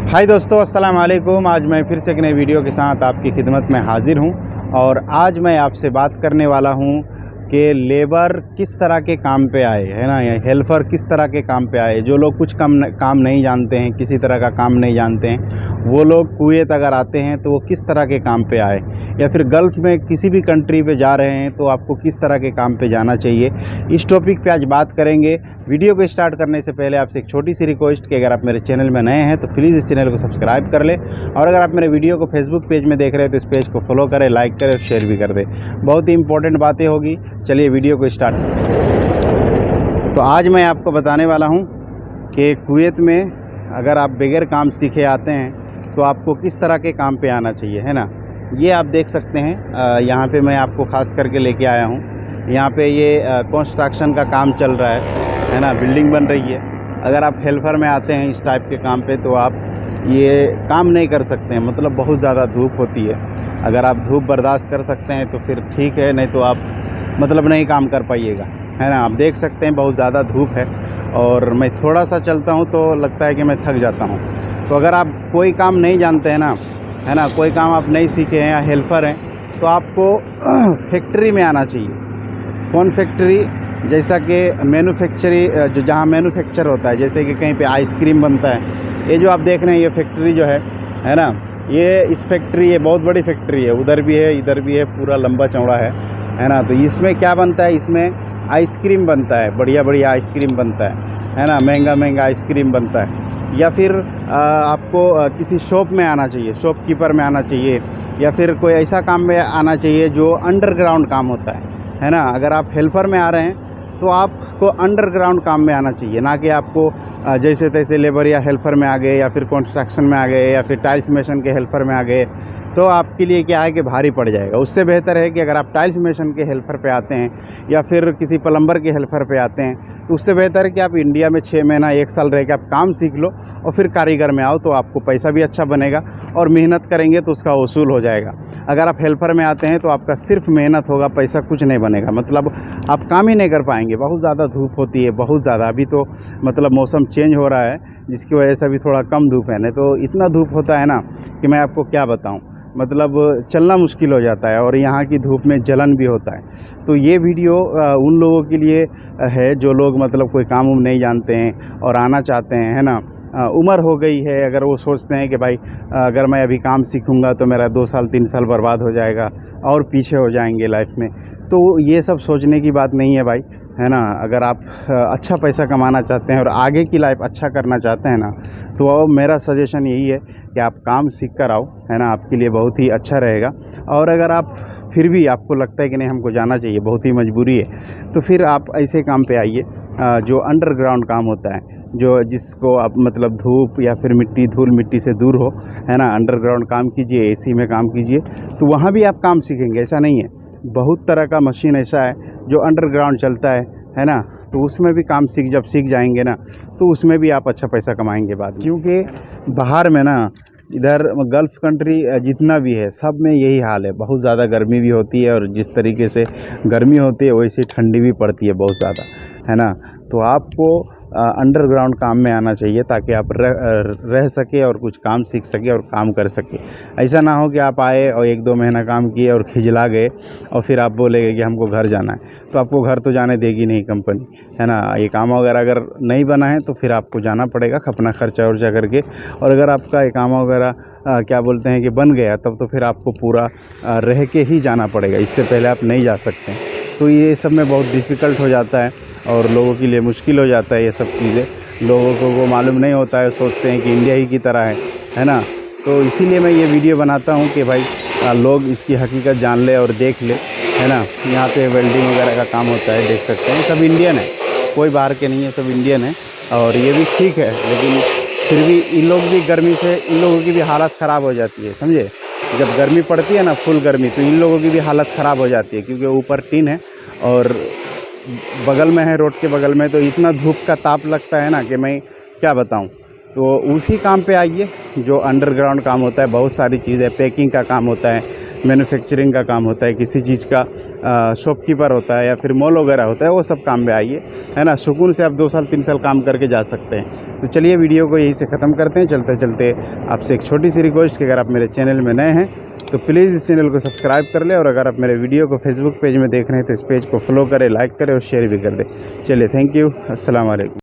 हाय दोस्तों, अस्सलाम वालेकुम। आज मैं फिर से एक नई वीडियो के साथ आपकी खिदमत में हाजिर हूं और आज मैं आपसे बात करने वाला हूं कि लेबर किस तरह के काम पे आए, है ना, या हेल्पर किस तरह के काम पे आए। जो लोग कुछ काम नहीं जानते हैं, किसी तरह का काम नहीं जानते हैं, वो लोग कुवैत अगर आते हैं तो वो किस तरह के काम पे आए, या फिर गल्फ़ में किसी भी कंट्री पे जा रहे हैं तो आपको किस तरह के काम पे जाना चाहिए। इस टॉपिक पे आज बात करेंगे। वीडियो को स्टार्ट करने से पहले आपसे एक छोटी सी रिक्वेस्ट कि अगर आप मेरे चैनल में नए हैं तो प्लीज़ इस चैनल को सब्सक्राइब कर लें, और अगर आप मेरे वीडियो को फेसबुक पेज में देख रहे हैं तो इस पेज को फॉलो करें, लाइक करें और शेयर भी कर दें। बहुत ही इंपॉर्टेंट बातें होगी। चलिए वीडियो को स्टार्ट। तो आज मैं आपको बताने वाला हूँ कि कुवैत में अगर आप बगैर काम सीखे आते हैं तो आपको किस तरह के काम पे आना चाहिए, है ना। ये आप देख सकते हैं, यहाँ पे मैं आपको ख़ास करके लेके आया हूँ। यहाँ पे ये कंस्ट्रक्शन का काम चल रहा है ना, बिल्डिंग बन रही है। अगर आप हेल्पर में आते हैं इस टाइप के काम पे तो आप ये काम नहीं कर सकते हैं, मतलब बहुत ज़्यादा धूप होती है। अगर आप धूप बर्दाश्त कर सकते हैं तो फिर ठीक है, नहीं तो आप मतलब नहीं काम कर पाइएगा, है ना। आप देख सकते हैं बहुत ज़्यादा धूप है और मैं थोड़ा सा चलता हूँ तो लगता है कि मैं थक जाता हूँ। तो अगर आप कोई काम नहीं जानते हैं ना, है ना, कोई काम आप नहीं सीखे हैं या हेल्पर हैं तो आपको फैक्ट्री में आना चाहिए। कौन फैक्ट्री? जैसा कि मैन्युफैक्चरी, जो जहाँ मैन्युफैक्चर होता है, जैसे कि कहीं पे आइसक्रीम बनता है। ये जो आप देख रहे हैं ये फैक्ट्री जो है ना, ये इस फैक्ट्री, ये बहुत बड़ी फैक्ट्री है। उधर भी है, इधर भी है, पूरा लंबा चौड़ा है ना। तो इसमें क्या बनता है? इसमें आइसक्रीम बनता है, बढ़िया बढ़िया आइसक्रीम बनता है ना, महंगा महंगा आइसक्रीम बनता है। या फिर आपको किसी शॉप में आना चाहिए, शॉपकीपर में आना चाहिए, या फिर कोई ऐसा काम में आना चाहिए जो अंडरग्राउंड काम होता है ना। अगर आप हेल्पर में आ रहे हैं तो आपको अंडरग्राउंड काम में आना चाहिए, ना कि आपको जैसे तैसे लेबर या हेल्पर में आ गए, या फिर कंस्ट्रक्शन में आ गए, या फिर टाइल्स मेसन के हेल्पर में आ गए तो आपके लिए क्या है कि भारी पड़ जाएगा। उससे बेहतर है कि अगर आप टाइल्स मेसन के हेल्पर पे आते हैं या फिर किसी प्लम्बर के हेल्पर पे आते हैं तो उससे बेहतर है कि आप इंडिया में 6 महीना 1 साल रह के आप काम सीख लो और फिर कारीगर में आओ, तो आपको पैसा भी अच्छा बनेगा और मेहनत करेंगे तो उसका वसूल हो जाएगा। अगर आप हेल्पर में आते हैं तो आपका सिर्फ मेहनत होगा, पैसा कुछ नहीं बनेगा, मतलब आप काम ही नहीं कर पाएंगे। बहुत ज़्यादा धूप होती है, बहुत ज़्यादा। अभी तो मतलब मौसम चेंज हो रहा है जिसकी वजह से अभी थोड़ा कम धूप है, नहीं तो इतना धूप होता है ना कि मैं आपको क्या बताऊं, मतलब चलना मुश्किल हो जाता है और यहाँ की धूप में जलन भी होता है। तो ये वीडियो उन लोगों के लिए है जो लोग मतलब कोई काम नहीं जानते हैं और आना चाहते हैं, है ना। उम्र हो गई है, अगर वो सोचते हैं कि भाई अगर मैं अभी काम सीखूंगा तो मेरा 2 साल 3 साल बर्बाद हो जाएगा और पीछे हो जाएंगे लाइफ में, तो ये सब सोचने की बात नहीं है भाई, है ना। अगर आप अच्छा पैसा कमाना चाहते हैं और आगे की लाइफ अच्छा करना चाहते हैं ना, तो मेरा सजेशन यही है कि आप काम सीख कर आओ, है ना, आपके लिए बहुत ही अच्छा रहेगा। और अगर आप फिर भी आपको लगता है कि नहीं हमको जाना चाहिए, बहुत ही मजबूरी है, तो फिर आप ऐसे काम पे आइए जो अंडरग्राउंड काम होता है, जो जिसको आप मतलब धूप या फिर मिट्टी, धूल मिट्टी से दूर हो, है ना। अंडरग्राउंड काम कीजिए, एसी में काम कीजिए, तो वहाँ भी आप काम सीखेंगे। ऐसा नहीं है, बहुत तरह का मशीन ऐसा है जो अंडरग्राउंड चलता है ना। तो उसमें भी काम जब सीख जाएंगे ना तो उसमें भी आप अच्छा पैसा कमाएंगे बाद में। क्योंकि बाहर में ना, इधर गल्फ़ कंट्री जितना भी है सब में यही हाल है, बहुत ज़्यादा गर्मी भी होती है और जिस तरीके से गर्मी होती है वैसे ठंडी भी पड़ती है बहुत ज़्यादा, है ना। तो आपको अंडरग्राउंड काम में आना चाहिए ताकि आप रह सके और कुछ काम सीख सके और काम कर सके। ऐसा ना हो कि आप आए और 1-2 महीना काम किए और खिजला गए और फिर आप बोलेंगे कि हमको घर जाना है, तो आपको घर तो जाने देगी नहीं कंपनी, है ना। ये काम वगैरह अगर नहीं बना है तो फिर आपको जाना पड़ेगा अपना खर्चा वर्चा करके। और अगर आपका ये काम वगैरह क्या बोलते हैं कि बन गया, तब तो फिर आपको पूरा रह के ही जाना पड़ेगा, इससे पहले आप नहीं जा सकते। तो ये सब में बहुत डिफ़िकल्ट हो जाता है और लोगों के लिए मुश्किल हो जाता है ये सब चीज़ें। लोगों को वो मालूम नहीं होता है, सोचते हैं कि इंडिया ही की तरह है ना। तो इसीलिए मैं ये वीडियो बनाता हूँ कि भाई लोग इसकी हकीकत जान ले और देख ले, है ना। यहाँ पे वेल्डिंग वगैरह का काम होता है, देख सकते हैं, सब इंडियन है, कोई बाहर के नहीं है, सब इंडियन है। और ये भी ठीक है, लेकिन फिर भी इन लोग भी गर्मी से, इन लोगों की भी हालत ख़राब हो जाती है, समझे। जब गर्मी पड़ती है ना, फुल गर्मी, तो इन लोगों की भी हालत ख़राब हो जाती है क्योंकि ऊपर टीन है और बगल में है, रोड के बगल में, तो इतना धूप का ताप लगता है ना कि मैं क्या बताऊं। तो उसी काम पे आइए जो अंडरग्राउंड काम होता है, बहुत सारी चीज़ें, पैकिंग का काम होता मैन्युफैक्चरिंग का काम होता है, किसी चीज़ का शॉपकीपर होता है या फिर मॉल वगैरह होता है, वो सब काम में आइए, है ना। सुकून से आप 2 साल 3 साल काम करके जा सकते हैं। तो चलिए वीडियो को यहीं से ख़त्म करते हैं। चलते चलते आपसे एक छोटी सी रिक्वेस्ट कि अगर आप मेरे चैनल में नए हैं तो प्लीज़ इस चैनल को सब्सक्राइब कर लें, और अगर आप मेरे वीडियो को फेसबुक पेज में देख रहे हैं तो इस पेज को फॉलो करें, लाइक करें और शेयर भी कर दें। चलिए, थैंक यू, अस्सलाम वालेकुम।